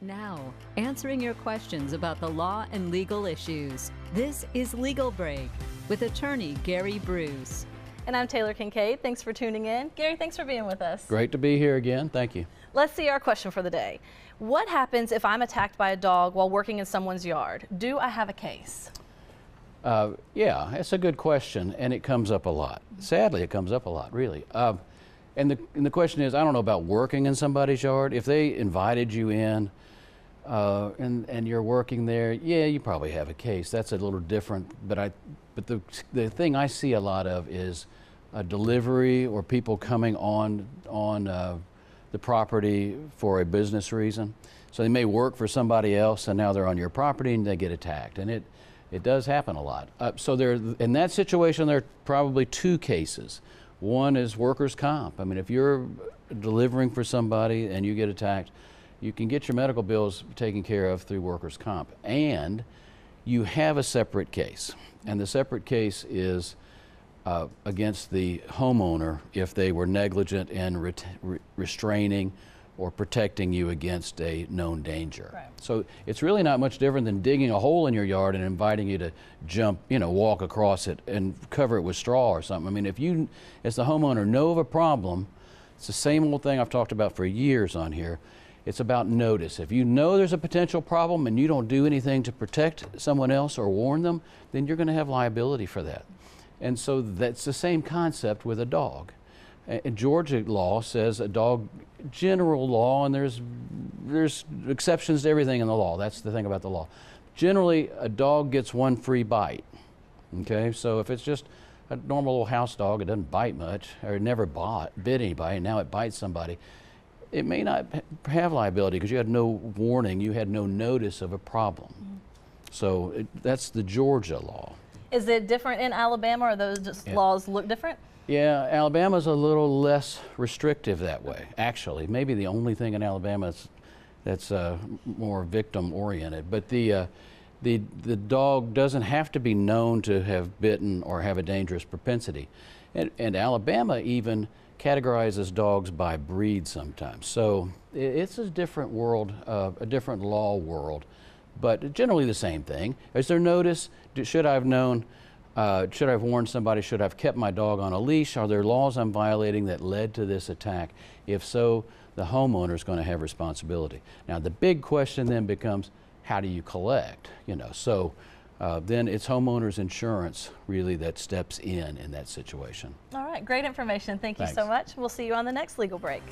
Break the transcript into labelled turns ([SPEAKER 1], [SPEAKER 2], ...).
[SPEAKER 1] Now, answering your questions about the law and legal issues. This is Legal Break with attorney Gary Bruce.
[SPEAKER 2] And I'm Taylor Kincaid. Thanks for tuning in. Gary, thanks for being with us.
[SPEAKER 3] Great to be here again. Thank you.
[SPEAKER 2] Let's see our question for the day. What happens if I'm attacked by a dog while working in someone's yard? Do I have a case?
[SPEAKER 3] Yeah, it's a good question, and it comes up a lot. Sadly, it comes up a lot, really. And the question is, I don't know about working in somebody's yard. If they invited you in and you're working there, yeah, you probably have a case. That's a little different. But the thing I see a lot of is a delivery or people coming on the property for a business reason. So they may work for somebody else, and now they're on your property and they get attacked. And it does happen a lot. So in that situation, there are probably two cases. One is workers' comp. I mean, if you're delivering for somebody and you get attacked, you can get your medical bills taken care of through workers' comp. And you have a separate case. And the separate case is against the homeowner if they were negligent in restraining or protecting you against a known danger.
[SPEAKER 2] Right.
[SPEAKER 3] So it's really not much different than digging a hole in your yard and inviting you to jump, walk across it and cover it with straw or something. I mean, if you, as the homeowner, know of a problem, it's the same old thing I've talked about for years on here. It's about notice. If you know there's a potential problem and you don't do anything to protect someone else or warn them, then you're going to have liability for that. And so that's the same concept with a dog. Georgia law says a dog, general law, and there's exceptions to everything in the law. That's the thing about the law. Generally, a dog gets one free bite. Okay, so if it's just a normal little house dog, it doesn't bite much, or it never bit anybody, and now it bites somebody, it may not have liability because you had no warning, you had no notice of a problem. Mm-hmm. So that's the Georgia law.
[SPEAKER 2] Is it different in Alabama, or those laws look different?
[SPEAKER 3] Yeah, Alabama's a little less restrictive that way, actually. Maybe the only thing in Alabama that's more victim-oriented. But the dog doesn't have to be known to have bitten or have a dangerous propensity. And Alabama even categorizes dogs by breed sometimes. So it's a different world, a different law world, but generally the same thing. Is there notice? Should I have known? Should I have warned somebody? Should I have kept my dog on a leash? Are there laws I'm violating that led to this attack? If so, the homeowner is going to have responsibility. Now, the big question then becomes, how do you collect? So then it's homeowners insurance really that steps in that situation.
[SPEAKER 2] All right, great information. Thank you
[SPEAKER 3] Thanks.
[SPEAKER 2] so much. We'll see you on the next Legal Break.